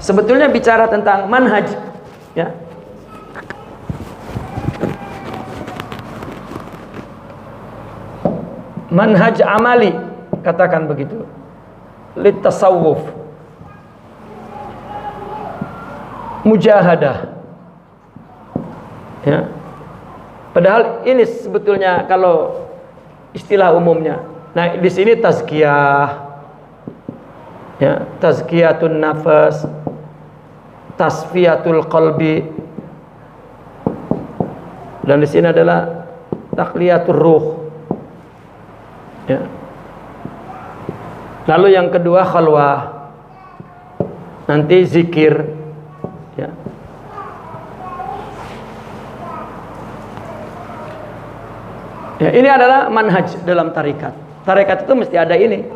sebetulnya bicara tentang manhaj, ya. Manhaj amali, katakan begitu, litasawuf, mujahadah, ya. Padahal ini sebetulnya kalau istilah umumnya. Nah, di sini tazkiyah, ya, tazkiyatun nafas, tasfiyatul qalbi, dan di sini adalah takliyatur ruh, ya. Lalu yang kedua khalwah, nanti zikir, ya. Ya, ini adalah manhaj dalam tarekat. Tarekat itu mesti ada ini,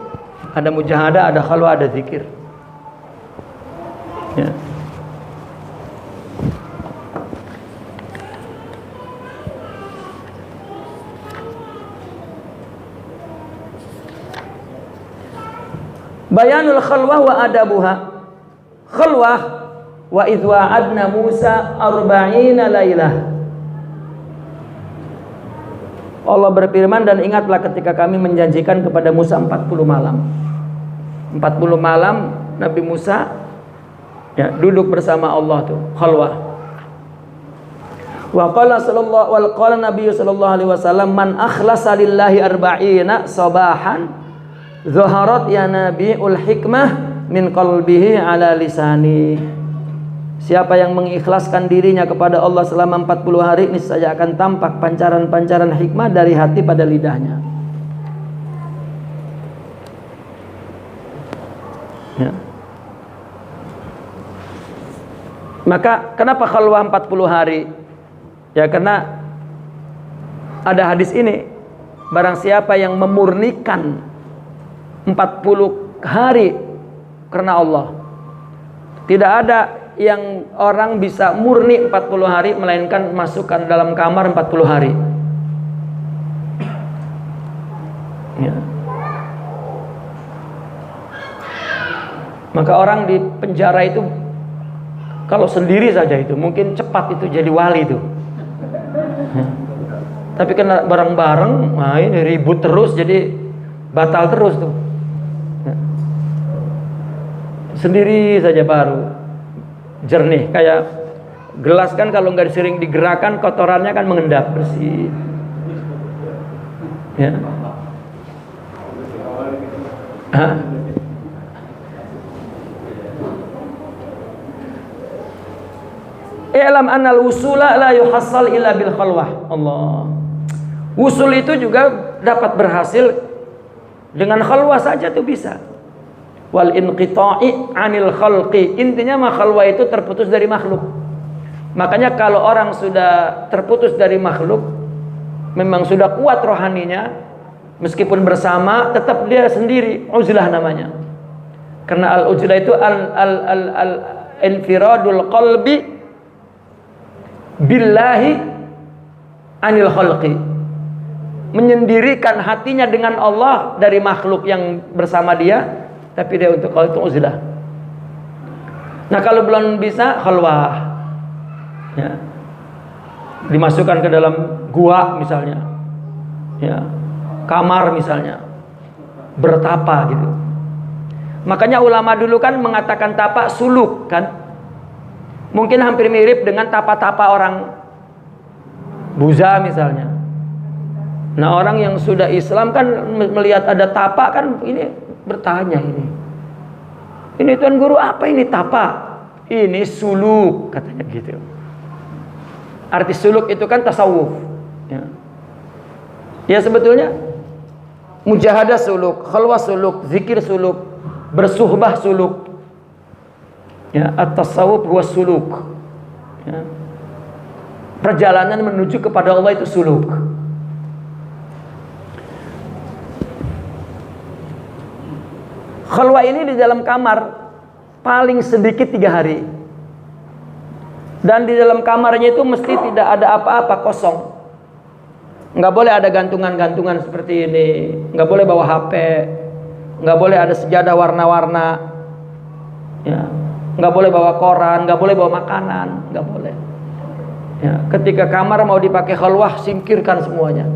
ada mujahadah, ada khalwah, ada zikir, ya. Bayanul khalwah wa adabuha. Khalwah wa idh wa'adna Musa 40 lailah. Allah berfirman, dan ingatlah ketika kami menjanjikan kepada Musa 40 malam. 40 malam Nabi Musa, ya, duduk bersama Allah tuh, khalwah. Wa qala Nabi sallallahu alaihi wasallam, man akhlasa lillahi 40 sabahan zaharat ya nabiul hikmah min qalbihi ala lisani. Siapa yang mengikhlaskan dirinya kepada Allah selama 40 hari, niscaya akan tampak pancaran-pancaran hikmah dari hati pada lidahnya, ya. Maka kenapa khalwah 40 hari? Ya, karena ada hadis ini, barang siapa yang memurnikan 40 hari karena Allah, tidak ada yang orang bisa murni 40 hari melainkan masukkan dalam kamar 40 hari, ya. Maka orang di penjara itu kalau sendiri saja itu mungkin cepat itu jadi wali itu, ya. Tapi kena bareng-bareng, nah ini ribut terus, jadi batal terus tuh, ya. Sendiri saja baru jernih. Kayak gelas kan kalau nggak sering digerakkan, kotorannya kan mengendap bersih, ya. Hah? I'lam annal wusula la yuhassal illa bil khalwah. Allah. Wusul itu juga dapat berhasil dengan khalwah saja tuh bisa. Wal inqita'i 'anil khalqi. Intinya mah khalwah itu terputus dari makhluk. Makanya kalau orang sudah terputus dari makhluk, memang sudah kuat rohaninya, meskipun bersama tetap dia sendiri, uzlah namanya. Karena al-uzlah itu al infiradul qalbi billahi 'anil khalqi. Menyendirikan hatinya dengan Allah dari makhluk yang bersama dia, tapi dia untuk kalau itu uzlah. Nah, kalau belum bisa khalwah, ya, dimasukkan ke dalam gua misalnya, ya, kamar misalnya, bertapa gitu. Makanya ulama dulu kan mengatakan tapa suluk kan, mungkin hampir mirip dengan tapa-tapa orang Buddha misalnya. Nah, orang yang sudah Islam kan melihat ada tapa kan ini bertanya, ini Tuan Guru apa ini tapa? Ini suluk, katanya gitu. Arti suluk itu kan tasawuf, ya. Ya, sebetulnya mujahadah suluk, khalwah suluk, zikir suluk, bersuhbah suluk, ya. At-tasawuf huwa suluk, ya. Perjalanan menuju kepada Allah itu suluk. Khalwah ini di dalam kamar paling sedikit 3 hari. Dan di dalam kamarnya itu mesti tidak ada apa-apa, kosong. Nggak boleh ada gantungan-gantungan seperti ini, nggak boleh bawa HP, nggak boleh ada sejadah warna-warna, ya. nggak boleh bawa koran, nggak boleh bawa makanan, nggak boleh. Ya, ketika kamar mau dipakai khalwah, singkirkan semuanya,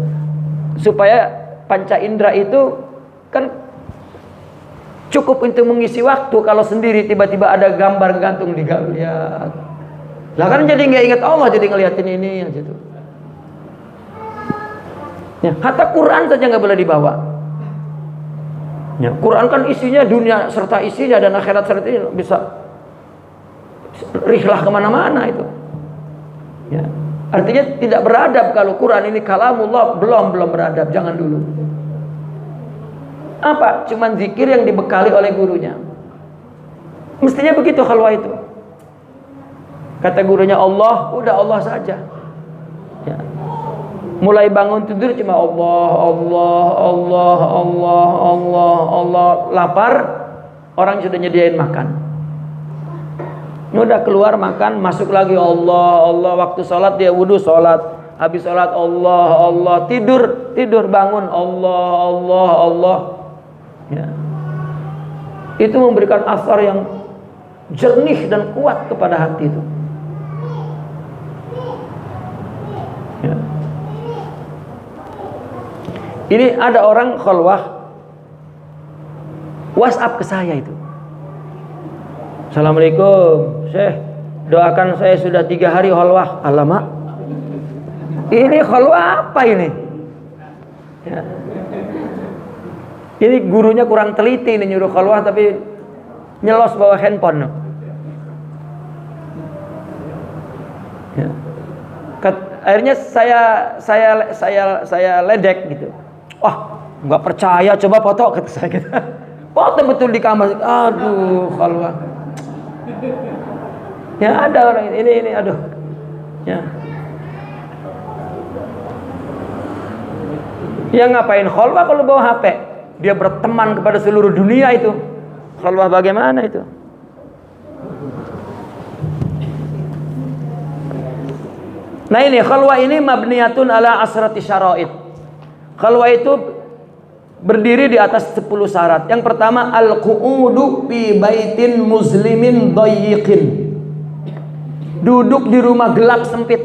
supaya panca indera itu kan cukup untuk mengisi waktu. Kalau sendiri tiba-tiba ada gambar gantung di lihat, lah kan jadi nggak ingat Allah, jadi ngeliatin ini aja tuh. Ya, hatta Quran saja nggak boleh dibawa. Ya, Quran kan isinya dunia serta isinya dan akhirat serta ini, bisa rihlah kemana-mana itu. Ya, artinya tidak beradab. Kalau Quran ini kalamullah, belum beradab, jangan dulu. Apa? Cuman zikir yang dibekali oleh gurunya. Mestinya begitu khalwah itu. Kata gurunya Allah, udah Allah saja. Ya. Mulai bangun tidur cuma Allah, Allah, Allah, Allah, Allah, Allah. Lapar, orang sudah nyediain makan. Udah keluar makan, masuk lagi Allah, Allah. Waktu sholat dia wudu sholat, habis sholat Allah, Allah. Tidur bangun Allah, Allah, Allah. Ya. Itu memberikan asar yang jernih dan kuat kepada hati itu. Ya. Ini ada orang khalwah WhatsApp ke saya itu. Assalamualaikum, Syekh, doakan saya sudah 3 hari khalwah. Alamak, ini khalwah apa ini? Ya. Ini gurunya kurang teliti nih, nyuruh khalwah tapi nyelos bawa handphone. Ya. Akhirnya saya ledek gitu. Wah, nggak percaya, coba foto, kata saya gitu. Foto betul di kamar. Aduh, khalwah. Ya ada orang ini aduh. Ya. Ya ngapain khalwah kalau bawa HP? Dia berteman kepada seluruh dunia itu. Khalwah bagaimana itu? Nah ini khalwah ini mabniyatun ala asrati syara'id. Khalwah itu berdiri di atas 10 syarat. Yang pertama, al-qu'udu fi baitin muslimin dayyiqin. Duduk di rumah gelap sempit.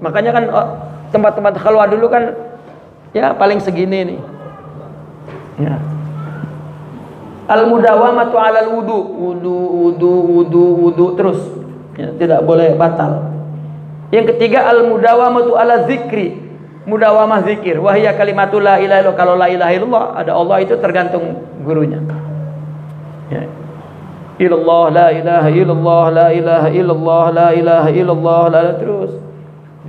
Makanya kan tempat-tempat khalwah dulu kan ya paling segini nih. Ya. Al-mudawamatu 'alal wudu terus. Ya, tidak boleh batal. Yang ketiga, al-mudawamatu 'ala dzikri. Mudawamah zikir. Wahya kalimatul la ilaha illallah. Kalau la ilaha illallah ada Allah itu tergantung gurunya. Ya. Illallah, la ilaha illallah, la ilaha illallah, la ilaha illallah, terus.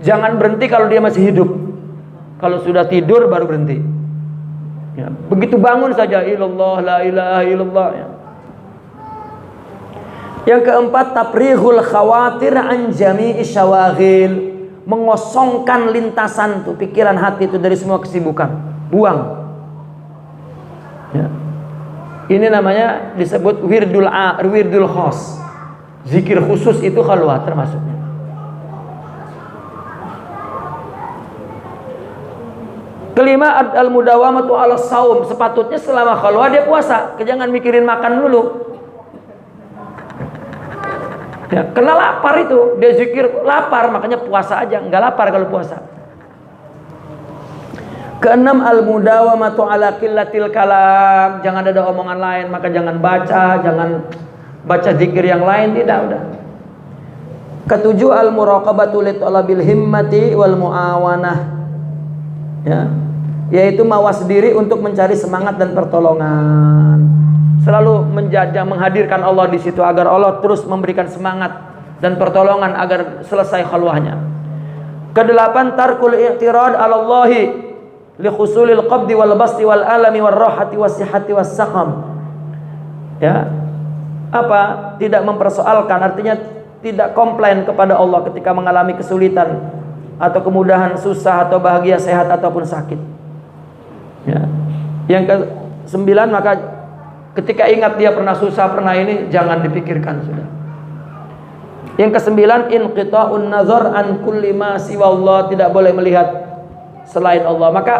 Jangan berhenti kalau dia masih hidup. Kalau sudah tidur baru berhenti. Ya. Begitu bangun saja illallah, la ilaha illallah. Ya. Yang keempat, tafrighul khawatir an jami'i syawaghil. Mengosongkan lintasan tuh pikiran hati itu dari semua kesibukan. Buang. Ya. Ini namanya disebut wirdul khos. Zikir khusus itu khalwah termasuknya. Kelima, al-mudawamatu 'ala shaum. Sepatutnya selama khalwah dia puasa. Jangan mikirin makan dulu. Ya, kena lapar itu, dia zikir lapar, makanya puasa aja, nggak lapar kalau puasa. Keenam, al-mudawamatu 'ala qillatil kalam. Jangan ada omongan lain, maka jangan baca zikir yang lain, tidak udah. Ketujuh, al-muraqabatu li talabil himmati wal muawanah. Ya, yaitu mawas diri untuk mencari semangat dan pertolongan. Selalu menghadirkan Allah di situ agar Allah terus memberikan semangat dan pertolongan agar selesai khalwahnya. Kedelapan, tarkul i'tirad 'ala Allahi li khusulil qabdi wal basti wal alami wal rahati was sihhati was saqam. Ya. Apa? Tidak mempersoalkan, artinya tidak komplain kepada Allah ketika mengalami kesulitan atau kemudahan, susah atau bahagia, sehat ataupun sakit. Ya. Yang ke-9, maka ketika ingat dia pernah susah, pernah ini, jangan dipikirkan sudah. Yang ke-9, inqita'un nazar an kulli ma siwa Allah. Tidak boleh melihat selain Allah. Maka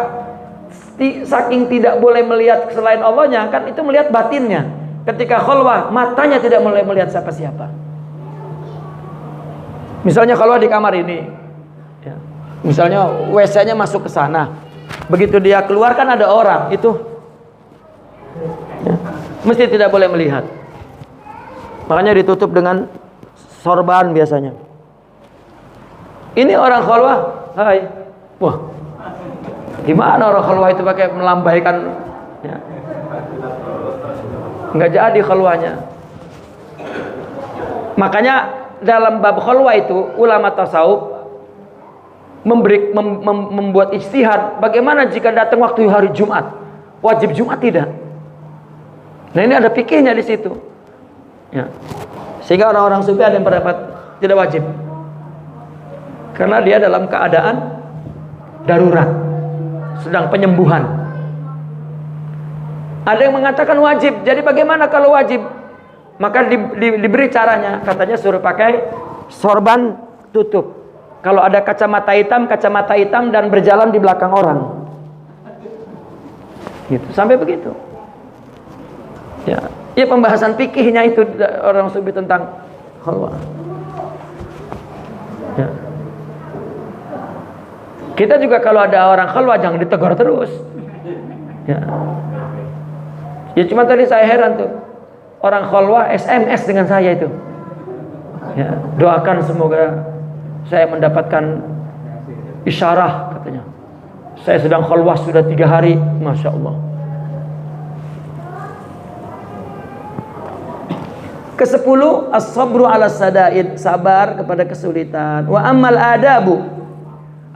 saking tidak boleh melihat selain Allahnya, kan itu melihat batinnya. Ketika khalwah, matanya tidak boleh melihat siapa-siapa. Misalnya kalau di kamar ini, ya, misalnya WC-nya masuk ke sana, begitu dia keluar kan ada orang, itu ya, mesti tidak boleh melihat. Makanya ditutup dengan sorban biasanya. Ini orang khalwah, hai, wah, gimana orang khalwah itu pakai melambaikan, ya. Nggak jadi khalwahnya. Makanya dalam bab khalwah itu ulama tasawuf membuat ijtihad bagaimana jika datang waktu hari Jumat, wajib Jumat tidak. Nah ini ada fikihnya di situ, ya. Sehingga orang-orang sufi ada yang berpendapat tidak wajib karena dia dalam keadaan darurat, sedang penyembuhan. Ada yang mengatakan wajib. Jadi bagaimana kalau wajib? Maka diberi caranya, katanya suruh pakai sorban tutup. Kalau ada kacamata hitam dan berjalan di belakang orang. Gitu, sampai begitu. Ya, ya pembahasan fikihnya itu orang sufi tentang khalwah. Ya. Kita juga kalau ada orang khalwah jangan ditegur terus. Ya. Ya cuma tadi saya heran tuh. Orang khalwah SMS dengan saya itu, ya, doakan semoga saya mendapatkan isyarah, katanya. Saya sedang khalwah sudah 3 hari, masya Allah. Ke-10, as-sabru ala sadaid, sabar kepada kesulitan. Wa ammal adabu,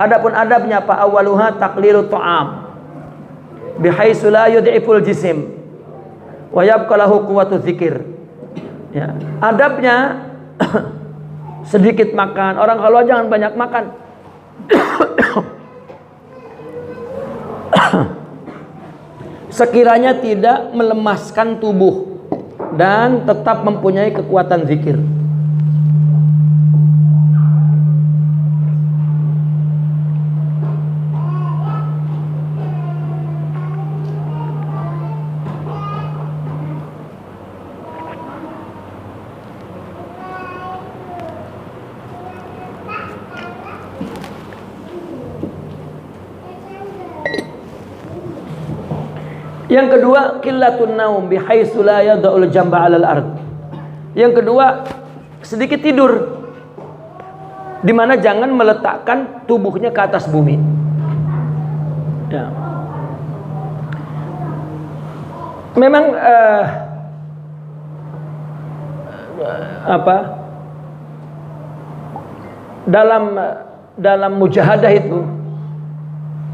adapun adabnya fa awaluha taqlilu ta'am bihaitsu la yud'iful jisim wa yabqa lahu quwwatu dzikir. Ya, adabnya sedikit makan. Orang kalau jangan banyak makan. Sekiranya tidak melemaskan tubuh dan tetap mempunyai kekuatan zikir. Yang kedua, qillatun naum bihaitsu la yad'ul jamba 'alal ard. Yang kedua, sedikit tidur, di mana jangan meletakkan tubuhnya ke atas bumi. Ya. Memang dalam mujahadah itu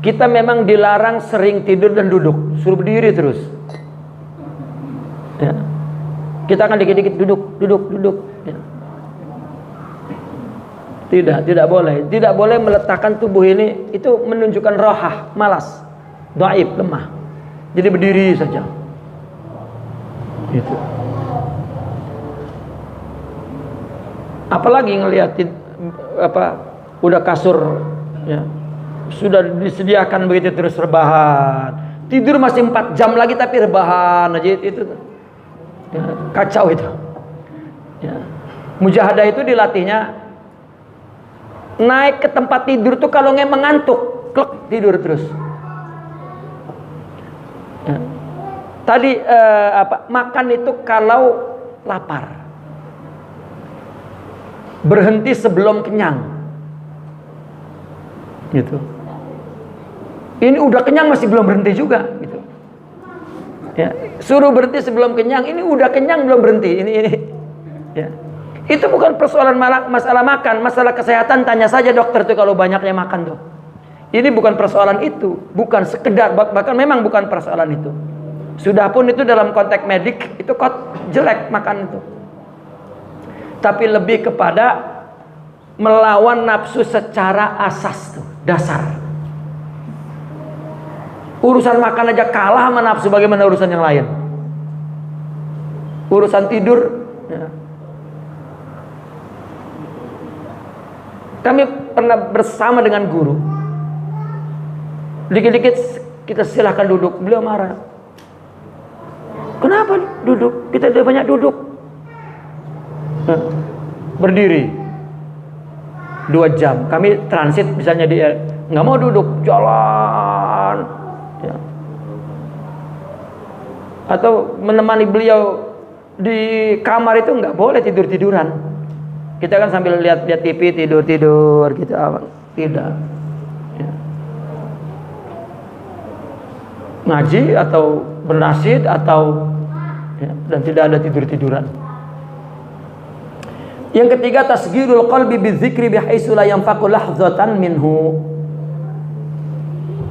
kita memang dilarang sering tidur dan duduk, suruh berdiri terus. Ya. Kita akan dikit-dikit duduk. Ya. Tidak boleh. Tidak boleh meletakkan tubuh ini, itu menunjukkan rohah, malas, dhaif, lemah. Jadi berdiri saja. Gitu. Apalagi ngeliatin udah kasur, ya. Sudah disediakan begitu terus rebahan. Tidur masih 4 jam lagi tapi rebahan aja itu. Ya, kacau itu. Ya. Mujahadah itu dilatihnya naik ke tempat tidur tuh kalau nggak mengantuk, klek tidur terus. Ya. Tadi makan itu kalau lapar. Berhenti sebelum kenyang. Gitu. Ini udah kenyang masih belum berhenti juga gitu. Ya, suruh berhenti sebelum kenyang, ini udah kenyang belum berhenti. Ini. Ya. Itu bukan persoalan masalah makan, masalah kesehatan tanya saja dokter tuh kalau banyaknya makan tuh. Ini bukan persoalan itu, bukan sekedar, bahkan memang bukan persoalan itu. Sudah pun itu dalam konteks medik itu kok jelek makan itu. Tapi lebih kepada melawan nafsu secara asas tuh, dasar. Urusan makan aja kalah sama nafsu, bagaimana urusan yang lain? Urusan tidur, ya. Kami pernah bersama dengan guru. Dikit-dikit kita silahkan duduk, beliau marah. Kenapa duduk? Kita udah banyak duduk. Berdiri. 2 jam. Kami transit misalnya dia nggak mau duduk, jalan, ya. Atau menemani beliau di kamar itu nggak boleh tidur-tiduran. Kita kan sambil lihat TV tidur-tidur gitu, tidak. Ya. Ngaji atau bernasid atau ya, dan tidak ada tidur-tiduran. Yang ketiga, tasghirul qalbi bizikri bihaitsu la yanfaqu lahzatan minhu.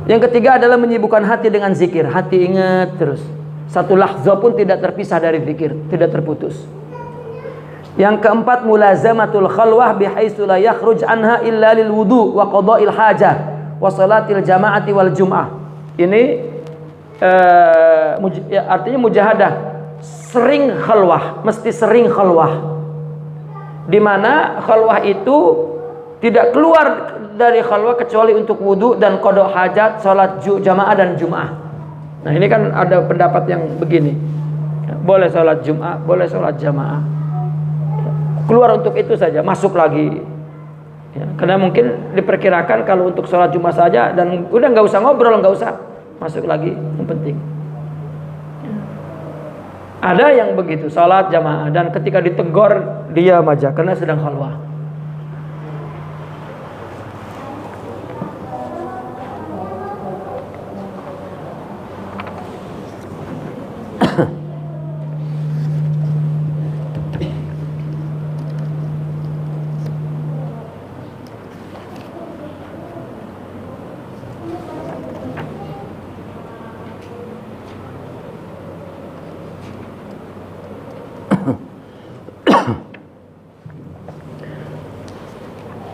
Yang ketiga adalah menyibukkan hati dengan zikir. Hati ingat terus. Satu lahzah pun tidak terpisah dari zikir, tidak terputus. Yang keempat, mulazamatul khalwah bihaitsu la yakhruj anha illa lil wudu wa qada'il hajah wa salatil jama'ati wal jum'ah. Ini artinya mujahadah, sering khalwah, mesti sering khalwah. Di mana khalwah itu tidak keluar dari khalwah kecuali untuk wudu dan qada hajat, salat jamaah dan jum'ah. Nah, ini kan ada pendapat yang begini. Boleh salat jum'ah, boleh salat jamaah. Keluar untuk itu saja, masuk lagi. Ya, karena mungkin diperkirakan kalau untuk salat jum'ah saja dan udah nggak usah ngobrol, nggak usah masuk lagi, yang penting. Ada yang begitu, salat jamaah dan ketika ditegur diam aja karena sedang khalwah.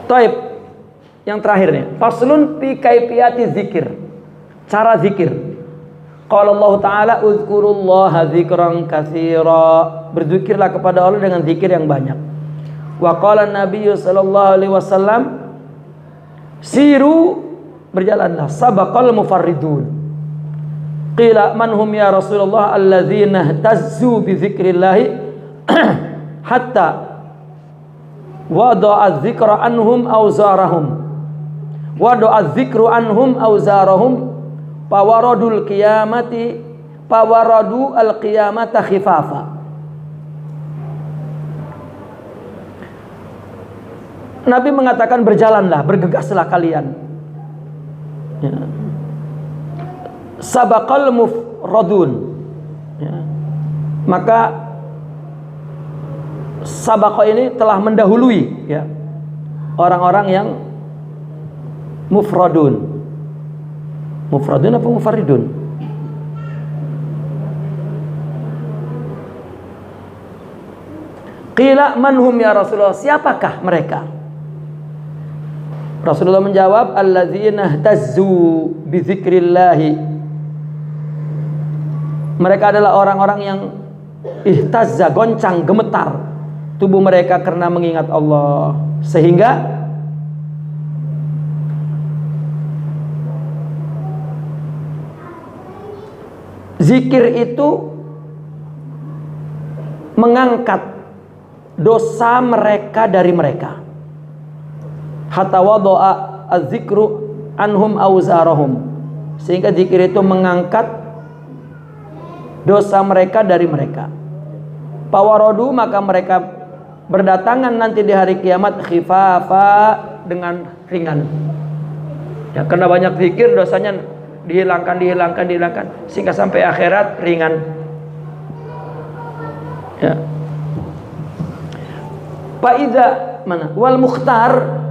Taib, yang terakhir nih, faslun fi kaifiyati zikir, cara zikir. Qala Allah Ta'ala uzkurullaha dzikran katsira, berzikirlah kepada Allah dengan zikir yang banyak. Wa qala Nabi sallallahu alaihi wasallam, siru, berjalanlah, sabaqal mufarridun. Qila man hum ya Rasulullah, alladzina ihtazzu bi dzikrillah hatta wada'a dzikra anhum awzarahum, wada'a dzikru anhum awzarahum, pawaradul qiyamati, pawaradu al-qiyamata khifafa. Nabi mengatakan berjalanlah, bergegaslah kalian, ya. Sabaqal mufradun, ya. Maka sabaqah ini telah mendahului, ya, orang-orang yang mufradun. Mufradun apa mufarridun? Qila manhum ya Rasulullah, siapakah mereka? Rasulullah menjawab, alladzina ihtazzu bi dzikrillah. Mereka adalah orang-orang yang ihtazza, goncang, gemetar tubuh mereka karena mengingat Allah, sehingga zikir itu mengangkat dosa mereka dari mereka. Hatta wada'a az-zikru anhum awzarahum, sehingga zikir itu mengangkat dosa mereka dari mereka. Pawarodu, maka mereka berdatangan nanti di hari kiamat khifafa, dengan ringan, ya, karena banyak zikir dosanya dihilangkan sehingga sampai akhirat ringan, ya. Faiza mana wal mukhtar,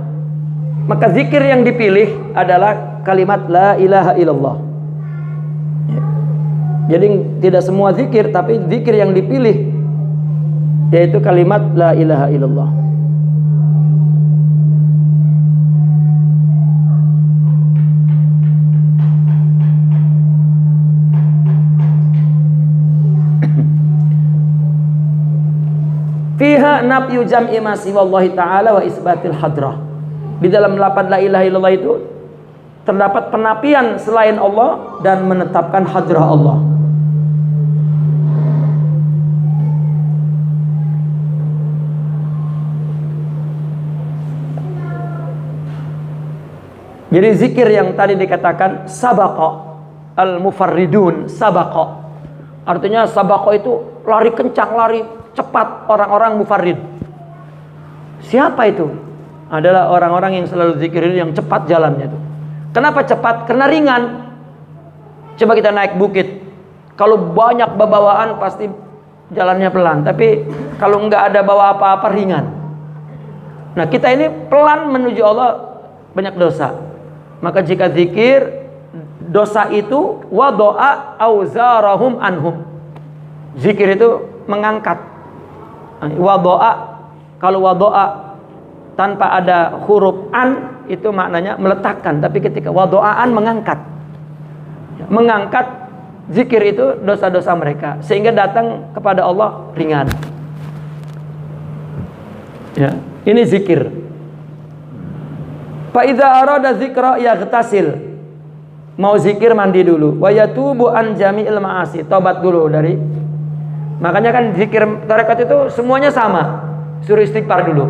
maka zikir yang dipilih adalah kalimat la ilaha illallah, ya. Jadi tidak semua zikir, tapi zikir yang dipilih yaitu kalimat la ilaha illallah. Fiha nafyu jam'i ma siwallahi ta'ala wa isbatil hadrah. Di dalam lafaz la ilaha illallah itu terdapat penafian selain Allah dan menetapkan hadrah Allah. Jadi zikir yang tadi dikatakan sabaqa al-mufarridun, sabaqa. Artinya sabaqa itu lari kencang, lari cepat orang-orang mufarrid. Siapa itu? Adalah orang-orang yang selalu zikir yang cepat jalannya itu. Kenapa cepat? Karena ringan. Coba kita naik bukit. Kalau banyak bawaan pasti jalannya pelan. Tapi kalau nggak ada bawa apa-apa ringan. Nah kita ini pelan menuju Allah, banyak dosa. Maka jika zikir, dosa itu wadoa auzarahum anhum. Zikir itu mengangkat. Wadoa, kalau wadoa tanpa ada huruf an itu maknanya meletakkan. Tapi ketika wadoaan mengangkat. Mengangkat zikir itu dosa-dosa mereka sehingga datang kepada Allah ringan. Ya, ini zikir. Fa idza arada dzikra yaghtasil. Mau zikir mandi dulu. Wa yatubu an jami'il ma'asi. Tobat dulu dari. Makanya kan zikir tarekat itu semuanya sama. Suruh istighfar dulu.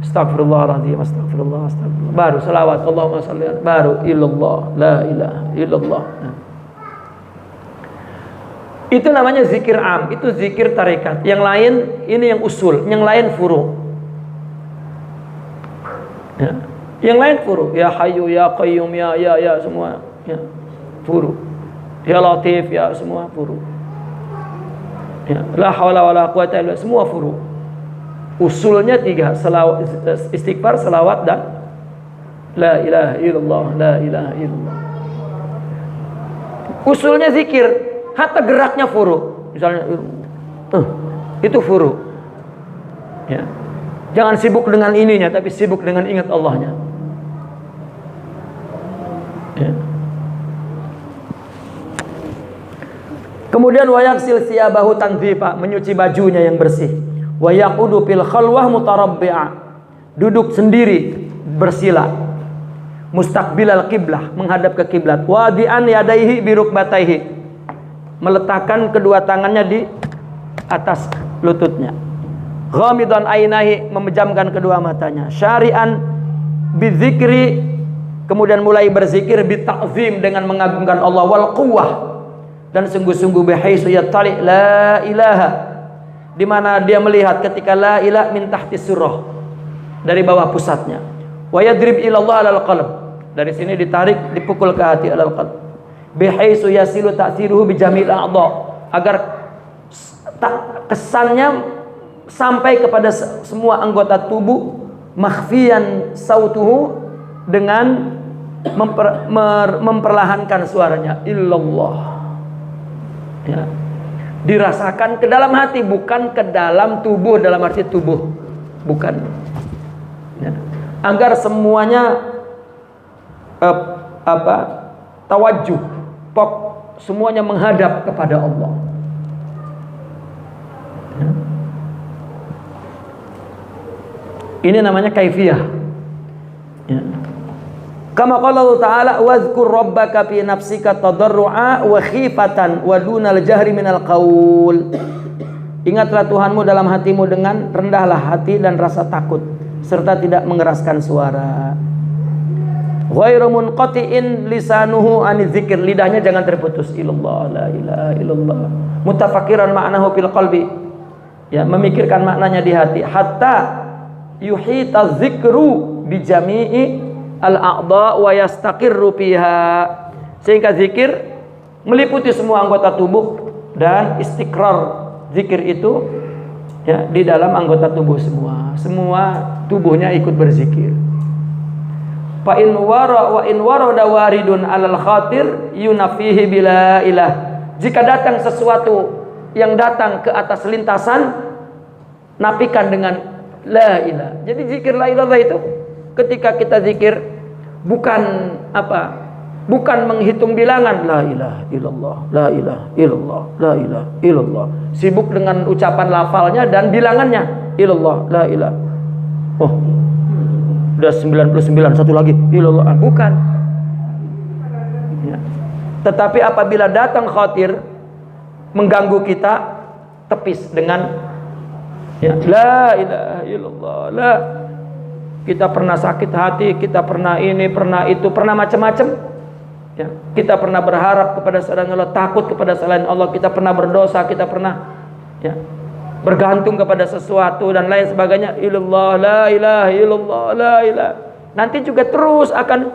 Astagfirullahaladzim, astagfirullah, astagfirullah. Baru selawat Allahumma shalli ala, baru illallah, la ilaha illallah. Itu namanya zikir am, itu zikir tarekat. Yang lain ini yang usul, yang lain furu. Ya. Yang lain furu, ya hayyu ya qayyum ya semua ya furu. Ya latif ya semua furu. Ya, la haula wala quwata illa billah semua furu. Usulnya 3, selawat, istighfar, selawat dan la ilaha illallah, la ilaha illallah. Usulnya zikir, hatta geraknya furu. Misalnya itu furu. Ya. Jangan sibuk dengan ininya, tapi sibuk dengan ingat Allahnya. Ya. Kemudian wayaksil siyabahu tanzifa, menyuci bajunya yang bersih. Wa yaqudu fil khalwah mutarabbi'a, duduk sendiri bersila. Mustaqbilal qiblah, menghadap ke kiblat. Wadi'an yadaihi bi rukbataihi, meletakkan kedua tangannya di atas lututnya. Ghamidan ainahi, memejamkan kedua matanya. Syari'an bizikri, kemudian mulai berzikir bita'zim, dengan mengagungkan Allah, wal quwwah, dan sungguh-sungguh bihaisu yattali la ilaha, di mana dia melihat ketika la ilaha min tahti surah, dari bawah pusatnya. Wa yadrib ilallah alal qalb, dari sini ditarik, dipukul ke hati, alal qalb. Bihaisu yasilu ta'thiruhu bijamil a'dha, agar kesannya sampai kepada semua anggota tubuh. Makhfiyan sautuhu, dengan memperlahankan suaranya, illallah. Ya. Dirasakan ke dalam hati, bukan ke dalam tubuh, dalam arti tubuh, bukan. Ya. Agar semuanya tawajjuh, semuanya menghadap kepada Allah. Ya. Ini namanya kaifiyah. Ya. Kama qala Allah Ta'ala, wazkur rabbaka fi nafsika tadarru'a wa khifatan wa dunal jahri minal qaul. Ingatlah Tuhanmu dalam hatimu dengan rendahlah hati dan rasa takut, serta tidak mengeraskan suara. Ghairu munqati'in lisanuhu an dzikir, lidahnya jangan terputus, illallah la ilaha illallah. Mutafakkiran ma'nahu fil qalbi, ya, memikirkan maknanya di hati. Hatta yuhita dzikru bi jami'i al-a'dha wa yastaqirru fiha, sehingga zikir meliputi semua anggota tubuh dan istiqrar zikir itu, ya, di dalam anggota tubuh semua tubuhnya ikut berzikir. Fa in warada waridun 'alal khatir yunafihi bila ilah, jika datang sesuatu yang datang ke atas lintasan, nafikan dengan la ilah. Jadi zikir la ilallah itu, ketika kita zikir bukan menghitung bilangan, la ilaha illallah, la ilaha illallah, la ilaha illallah. Sibuk dengan ucapan lafalnya dan bilangannya, illallah, la ilaha. Oh, udah 99, satu lagi, illallah. Bukan. Ya. Tetapi apabila datang khatir mengganggu kita, tepis dengan, ya, la ilaha illallah, la Kita pernah sakit hati, kita pernah ini, pernah itu, pernah macam-macam. Ya, kita pernah berharap kepada selain Allah, takut kepada selain Allah, kita pernah berdosa, kita pernah ya, bergantung kepada sesuatu dan lain sebagainya. Illallah, la ilaha illallah, la ilaha. Nanti juga terus akan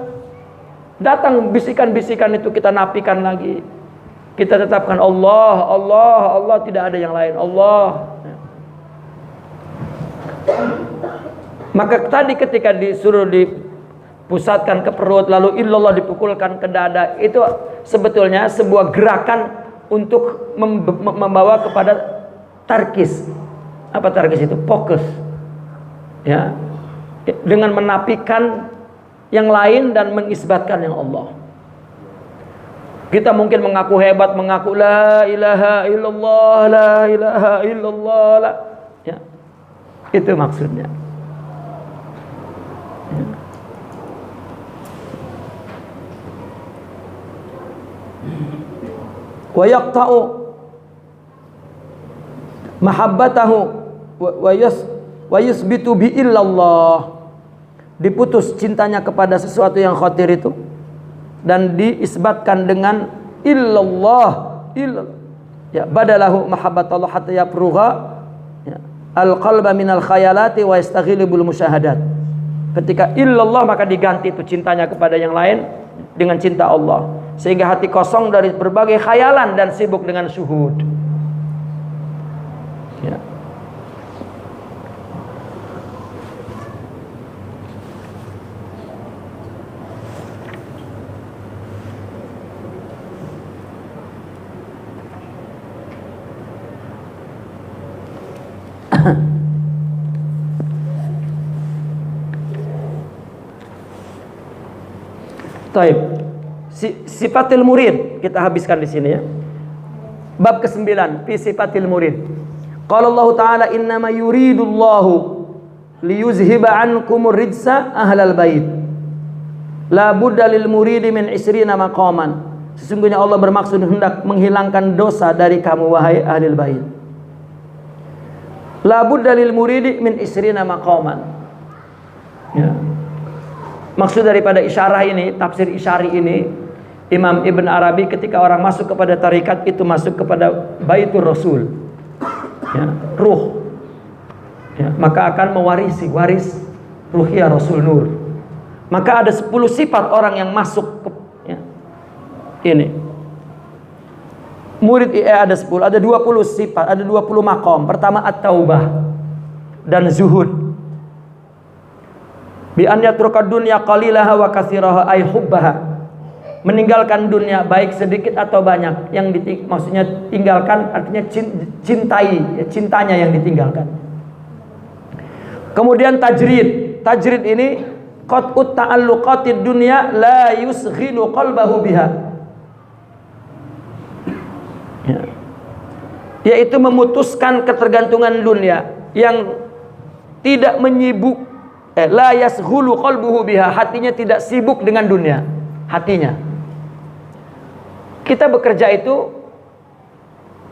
datang bisikan-bisikan itu, kita nafikan lagi. Kita tetapkan Allah, Allah, Allah, tidak ada yang lain. Allah. Maka tadi ketika disuruh dipusatkan ke perut, lalu illallah dipukulkan ke dada, itu sebetulnya sebuah gerakan untuk membawa kepada tarkis. Apa tarkis itu? Fokus. Ya. Dengan menafikan yang lain dan mengisbatkan yang Allah. Kita mungkin mengaku hebat, mengaku la ilaha illallah, la ilaha illallah, la. Ya. Itu maksudnya. Ya. Wa yaqta'u mahabbatahu wa yusbitu bi illallah. Diputus cintanya kepada sesuatu yang khatir itu dan diisbatkan dengan illallah, ya, badalahu mahabbatallah hatta yapruha, ya, al-qalba minal khayalati wa yastaghilu bil musyahadat. Ketika illallah maka diganti itu cintanya kepada yang lain dengan cinta Allah, sehingga hati kosong dari berbagai khayalan dan sibuk dengan syuhud. Ya. Taib. Sifatil murid kita habiskan di sini ya. Bab ke-9 fi sifatil murid. Qala Allah Ta'ala innama yuridullahu liyuzhiba ankumur rijsa ahlal bait. La budda lil muridi min 20 maqaman. Sesungguhnya Allah bermaksud hendak menghilangkan dosa dari kamu wahai ahlul bait. La budda lil muridi min 20 maqaman. Ya. Maksud daripada isyarah ini, tafsir isyari ini, Imam Ibn Arabi ketika orang masuk kepada tarikat itu masuk kepada Baitur Rasul, ya, ruh, ya, maka akan mewarisi waris ruhiyah Rasul Nur. Maka ada 10 sifat orang yang masuk ke, ya, ini murid ada 10, ada 20 sifat, ada 20 maqam. Pertama at-taubah dan zuhud. Bi an yatruka dunya qalilaha wa katsiraha ay hubbaha. Meninggalkan dunia baik sedikit atau banyak. Yang maksudnya tinggalkan artinya cintai, ya, cintanya yang ditinggalkan. Kemudian tajrid. Tajrid ini qat'ut ta'alluqatid dunya la yusghilu qalbahu biha. Ya. Yaitu memutuskan ketergantungan dunia yang tidak menyibuk la yasghulu qalbuhu biha, hatinya tidak sibuk dengan dunia, hatinya. Kita bekerja itu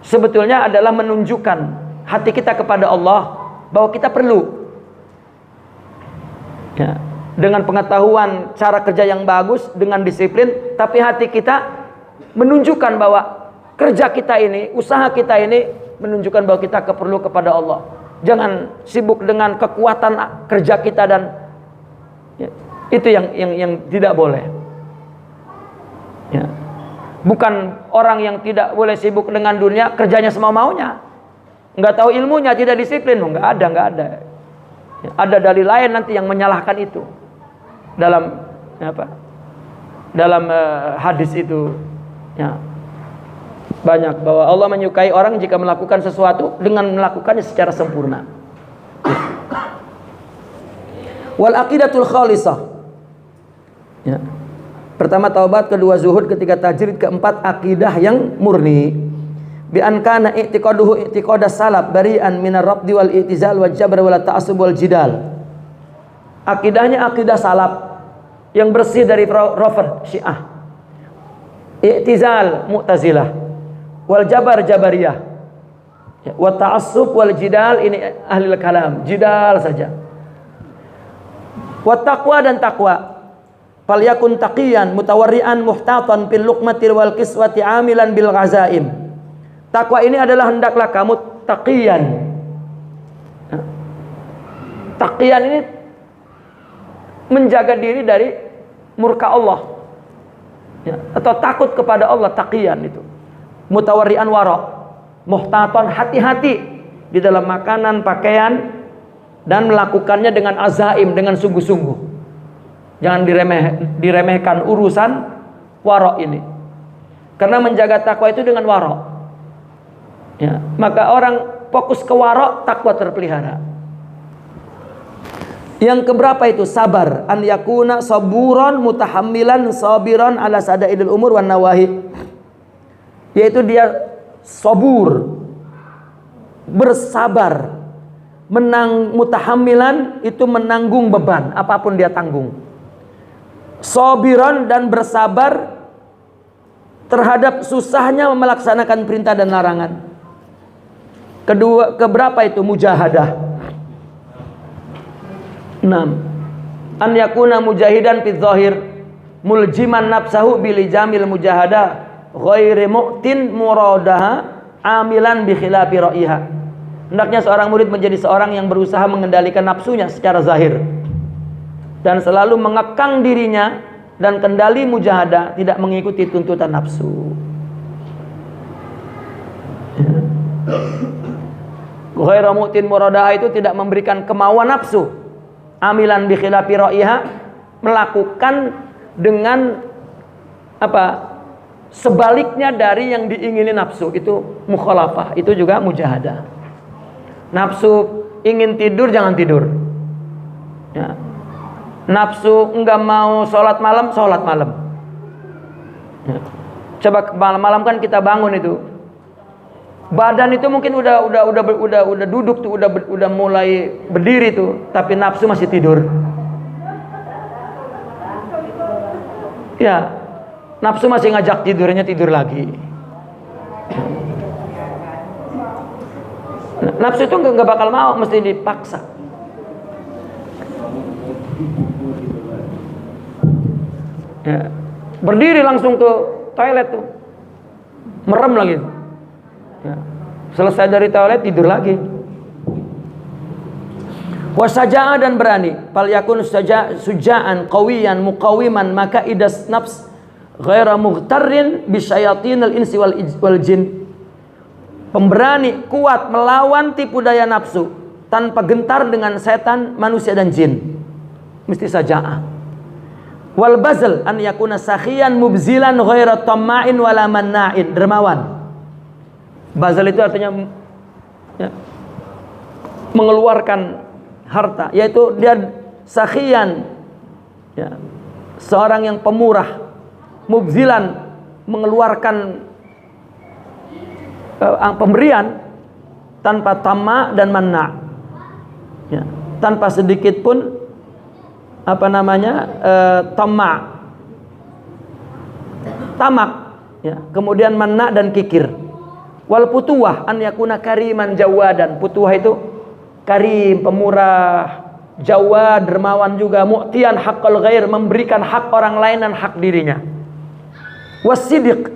sebetulnya adalah menunjukkan hati kita kepada Allah bahwa kita perlu, ya, dengan pengetahuan cara kerja yang bagus, dengan disiplin, tapi hati kita menunjukkan bahwa kerja kita ini, usaha kita ini menunjukkan bahwa kita perlu kepada Allah. Jangan sibuk dengan kekuatan kerja kita dan, ya, itu yang tidak boleh. Ya. Bukan orang yang tidak boleh sibuk dengan dunia, kerjanya semau-maunya, nggak tahu ilmunya, tidak disiplin, nggak ada. Ya, ada dalil lain nanti yang menyalahkan itu dalam apa? Dalam hadis itu, ya, banyak bahwa Allah menyukai orang jika melakukan sesuatu dengan melakukannya secara sempurna. Wal aqidatul khalisah. Ya. Pertama taubat, kedua zuhud, ketiga tajrid, keempat akidah yang murni. Bi an kana i'tiqaduhu i'tiqadas salaf bari'an minar rabdi wal i'tizal wal jabr wal ta'assub wal jidal. Akidahnya akidah salaf yang bersih dari rafid Syiah. I'tizal Mu'tazilah. Wal jabar Jabariyah, ya, wa ta'assub wal jidal ini ahli kalam, jidal saja. Wa taqwa dan takwa. Falyakun taqiyan mutawarri'an muhtatan fil luqmati wal kiswati amilan bil ghazaim. Takwa ini adalah hendaklah kamu taqiyan. Taqiyan ini menjaga diri dari murka Allah, ya, atau takut kepada Allah. Taqiyan itu mutawarri'an wara, muhtatan, hati-hati di dalam makanan, pakaian, dan melakukannya dengan azaim, dengan sungguh-sungguh. Jangan diremehkan urusan wara ini, karena menjaga takwa itu dengan wara, ya, maka orang fokus ke wara, takwa terpelihara. Yang keberapa itu? Sabar. An yakuna saburan mutahammilan sabiran ala sadaidil umur wan nawahi. Yaitu dia sabur, bersabar, mutahammilan itu menanggung beban apapun dia tanggung. Sabiran dan bersabar terhadap susahnya melaksanakan perintah dan larangan. Kedua, keberapa itu? Mujahadah. 6. An yakuna mujahidan fi dzahir muljiman nafsahu bil jamil mujahadah ghairi mu'tin muradaha amilan bi khilafi ra'iha. Hendaknya seorang murid menjadi seorang yang berusaha mengendalikan nafsunya secara zahir dan selalu mengekang dirinya, dan kendali mujahadah tidak mengikuti tuntutan nafsu. Ghairu mu'tin muradaha itu tidak memberikan kemauan nafsu. Amilan bi khilafi ra'iha, melakukan dengan apa? Sebaliknya dari yang diingini nafsu, itu mukhalafah, itu juga mujahadah. Nafsu ingin tidur, jangan tidur, ya. Nafsu enggak mau sholat malam, sholat malam, ya. Coba malam-malam kan kita bangun itu, badan itu mungkin udah duduk tuh, udah mulai berdiri tuh, tapi nafsu masih tidur. Ya, nafsu masih ngajak tidurnya, tidur lagi. Nafsu itu nggak bakal mau, mesti dipaksa. Ya, berdiri langsung ke toilet tuh, merem lagi. Ya, selesai dari toilet tidur lagi. Wasaja'a dan berani. Fal yakun suja'an qawiyan muqawiman maka idas nafs ghaira mughtarrin bisyayatinil insi wal jin. Pemberani, kuat melawan tipu daya nafsu tanpa gentar dengan setan, manusia dan jin. Mesti saja'ah. Wal bazal an yakuna sakhiyan mubzilan ghaira tamma'in wala manna'in, dermawan. Bazal itu artinya, ya, mengeluarkan harta, yaitu dia sakhiyan, ya, seorang yang pemurah, mubzilan, mengeluarkan pemberian tanpa tamma dan manna, ya, tanpa sedikit pun tamak, ya, kemudian manna dan kikir. Wal putuwah an yakuna kariman jawadan. Putuwah itu karim, pemurah, jawad, dermawan juga. Mu'tian haqqal ghair, memberikan hak orang lain dan hak dirinya. Wasidiq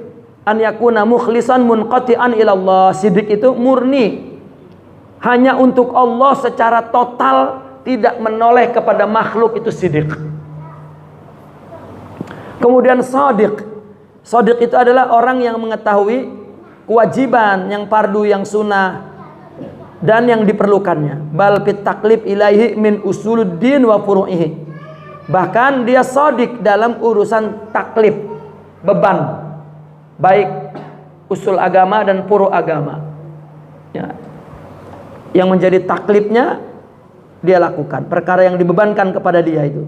an yakuna mukhlisan munqati'an ilallah. Sidik itu murni, hanya untuk Allah secara total, tidak menoleh kepada makhluk, itu sidik. Kemudian sadiq. Sadiq itu adalah orang yang mengetahui kewajiban, yang fardu, yang sunnah, dan yang diperlukannya. Bal fit taklif ilaihi min usuluddin wa furu'ihi. Bahkan dia sadiq dalam urusan taklif, beban, baik usul agama dan furu agama, ya, yang menjadi taklifnya dia lakukan, perkara yang dibebankan kepada dia itu.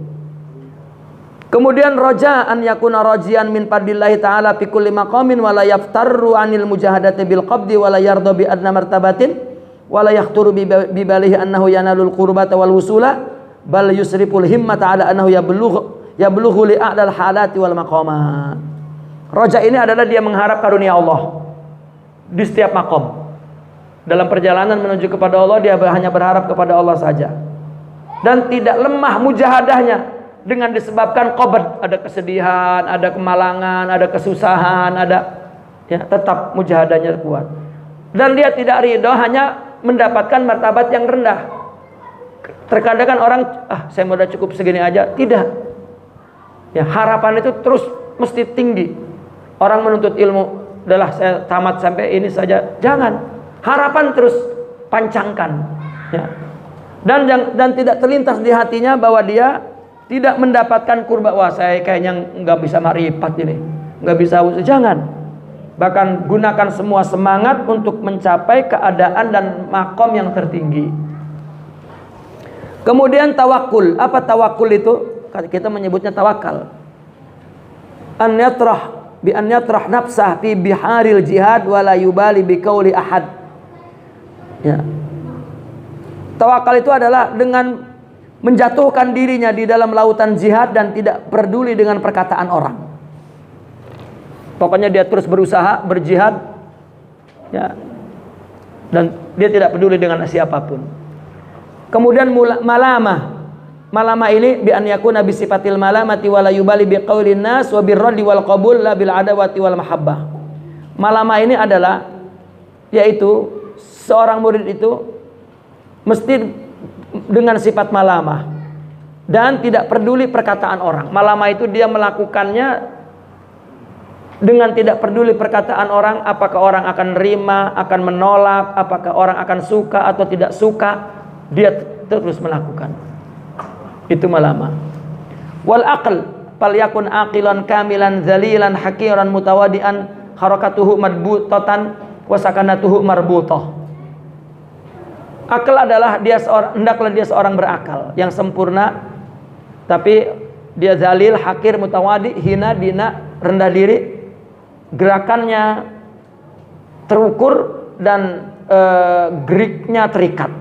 Kemudian roja an yakuna rajian min fadlillahi ta'ala fi kulli maqamin wa la yaftarru anil mujahadati bil qabdi wa la yarda bi adna martabatin wa la yahturu bi balihi annahu yanalul qurbata wal wusula bal yusriful himmata ala annahu yablughu li a'dal halati wal maqamat. Roja ini adalah dia mengharap karunia Allah di setiap makom. Dalam perjalanan menuju kepada Allah, dia hanya berharap kepada Allah saja. dan tidak lemah mujahadahnya dengan disebabkan qabd, ada kesedihan, ada kemalangan, ada kesusahan, ada tetap mujahadahnya kuat. Dan dia tidak ridho hanya mendapatkan martabat yang rendah. Terkadang kan orang, saya udah cukup segini aja. Tidak. Ya, harapan itu terus mesti tinggi. Orang menuntut ilmu, udahlah saya tamat sampai ini saja. Jangan. Harapan terus pancangkan. Ya. Dan tidak terlintas di hatinya bahwa dia tidak mendapatkan kurba. Wah, saya kayaknya nggak bisa marifat ini, nggak bisa. Jangan. Bahkan gunakan semua semangat untuk mencapai keadaan dan makom yang tertinggi. Kemudian tawakul. Apa tawakul itu? Kita menyebutnya tawakal. An yatrah nafsah fi biharil jihad wala yubali biqauli ahad. Ya. Tawakal itu adalah dengan menjatuhkan dirinya di dalam lautan jihad dan tidak peduli dengan perkataan orang. Pokoknya dia terus berusaha berjihad, ya, dan dia tidak peduli dengan siapapun. Kemudian malamah ini bi an yakuna bi sifatil malamati wala yubali bi qaulin nas wa birraddi wal qabul la bil adawati wal mahabbah. Malamah ini adalah, yaitu seorang murid itu mesti dengan sifat malamah dan tidak peduli perkataan orang. Malamah itu dia melakukannya dengan tidak peduli perkataan orang, apakah orang akan nerima, akan menolak, apakah orang akan suka atau tidak suka, dia terus melakukan. Itu malamah. Wal aql fal yakun aqilan kamilan dzalilan hakiran mutawadian harakatuhu madbutatan wa sakanatuhu marbutah. Akal adalah hendaklah dia seorang berakal yang sempurna, tapi dia zalil, hakir, mutawadi, hina, dina, rendah diri. Gerakannya terukur dan geriknya terikat.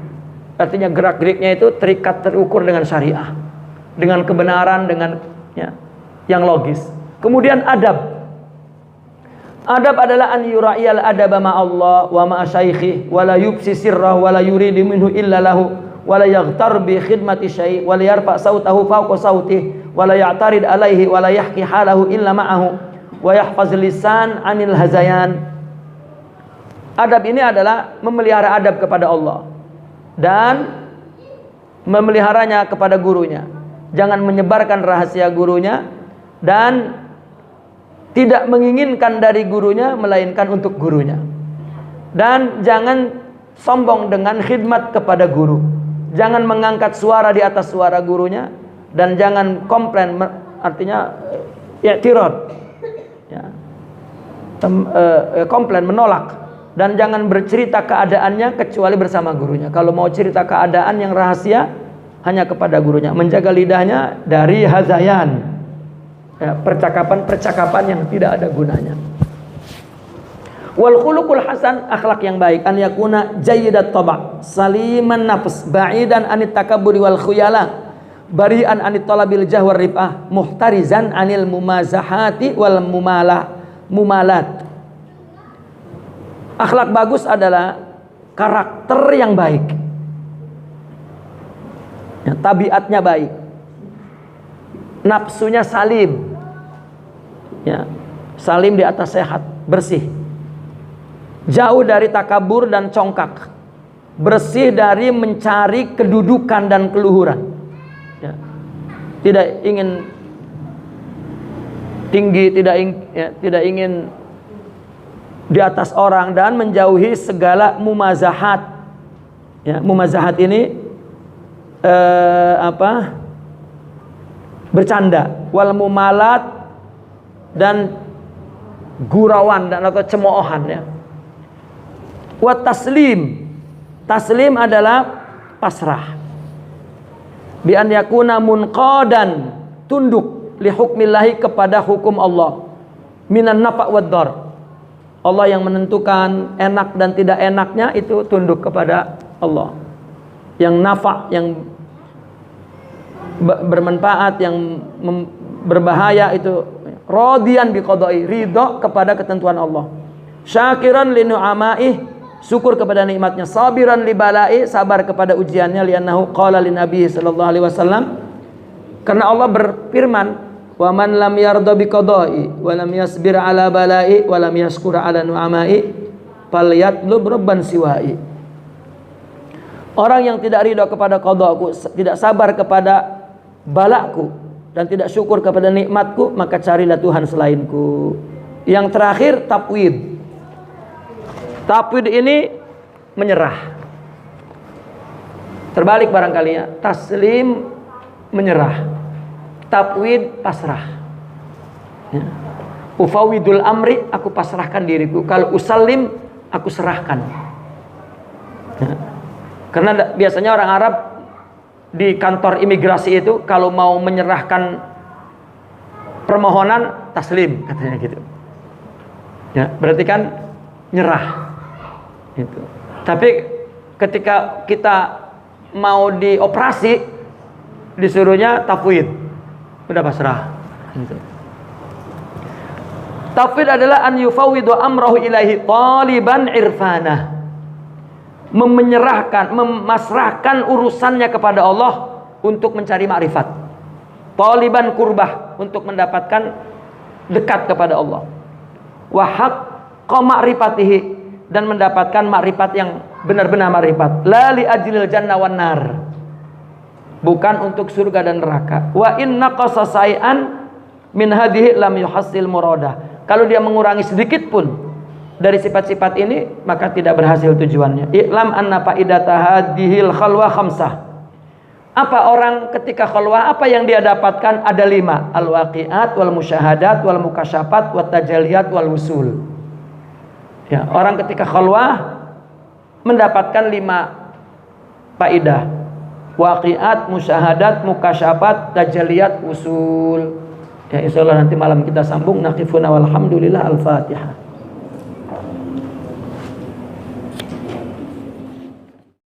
Artinya gerak-geriknya itu terikat, terukur dengan syariah, dengan kebenaran, dengan yang logis. Kemudian adab. Adab adalah an yura'iyal adaba ma'allah wa ma'a syaikhi wa la yubsi sirrah wa la yuridu minhu illa lahu wa la yaghtar bi khidmati syai' wa la yarfa' sautahu fawqa sautih wa la ya'tarid alaihi wa la yahki halahu illa ma'ahu wa yahfaz lisan anil hazayan. Adab ini adalah memelihara adab kepada Allah dan memeliharanya kepada gurunya. Jangan menyebarkan rahasia gurunya dan tidak menginginkan dari gurunya melainkan untuk gurunya. Dan jangan sombong dengan khidmat kepada guru. Jangan mengangkat suara di atas suara gurunya dan jangan komplain, artinya i'tirad. Ya. Komplain, menolak, dan jangan bercerita keadaannya kecuali bersama gurunya. Kalau mau cerita keadaan yang rahasia hanya kepada gurunya. Menjaga lidahnya dari hazayan, percakapan-percakapan yang tidak ada gunanya. Wal khuluqul hasan, akhlak yang baik, an yakuna jayyidat taba', saliman nafs, ba'idan anit takabburi wal khuyala, bari'an anit talabil jah war rif'ah, muhtarizan anil mumazahati wal mumalat. Akhlak bagus adalah karakter yang baik, tabiatnya baik, nafsunya salim, salim di atas sehat, bersih, jauh dari takabur dan congkak, bersih dari mencari kedudukan dan keluhuran. Tidak ingin tinggi, tidak ingin di atas orang, dan menjauhi segala mumazahat. Mumazahat ini bercanda, wal mumalat, dan gurauan dan atau cemoohan. Wa taslim. Taslim adalah pasrah. Bi an yakuna munqadan, tunduk li hukmillahi, kepada hukum Allah, minan nafa' wad dar. Allah yang menentukan enak dan tidak enaknya, itu tunduk kepada Allah. Yang nafa', yang bermanfaat, yang berbahaya, itu radiyan bi qada'i, ridha kepada ketentuan Allah. Syakiran li nu'amaih, syukur kepada nikmatnya, sabiran li bala'i, sabar kepada ujiannya, li'annahu qala lin nabi sallallahu alaihi wasallam, karena Allah berfirman, wa man lam yarda bi qada'i wa lam yasbir ala bala'i wa lam yashkur ala nu'ama'i falyatlub rabban siwa'i. Orang yang tidak ridha kepada qadaku, tidak sabar kepada balaku, dan tidak syukur kepada nikmatku, maka carilah Tuhan selainku. Yang terakhir, tafwid. Tafwid ini menyerah. Terbalik barangkali ya. Taslim menyerah. Tafwid pasrah. Ya. Ufawidul amri, aku pasrahkan diriku. Kalau usallim, aku serahkan. Ya. Karena biasanya orang Arab di kantor imigrasi itu kalau mau menyerahkan permohonan, taslim katanya gitu. Ya, berarti kan nyerah. Gitu. Tapi ketika kita mau dioperasi, disuruhnya tafwid, udah pasrah. Gitu. Tafwid adalah an yufawwidu amrahu ilaihi taliban irfanah, memasrahkan urusannya kepada Allah untuk mencari makrifat. Taliban kurbah, untuk mendapatkan dekat kepada Allah. Wa haqqa ma'rifatihi, dan mendapatkan makrifat yang benar-benar makrifat. La li ajlil jannah wan nar, bukan untuk surga dan neraka. Wa inna qasa sai'an min hadhihi lam yuhassil murada. Kalau dia mengurangi sedikit pun dari sifat-sifat ini, maka tidak berhasil tujuannya. I'lam anna faidata hadhil khalwa khamsah. Apa orang ketika khalwah, apa yang dia dapatkan? Ada 5. Al-waqi'at wal musyahadat wal mukasyafat wat tajaliyat wal wusul. Ya, orang ketika khalwah mendapatkan 5 faidah. Waqi'at, musyahadat, mukasyafat, tajaliyat, wusul. Ya, insyaallah nanti malam kita sambung. Naqifuna walhamdulillah. Al-Fatihah.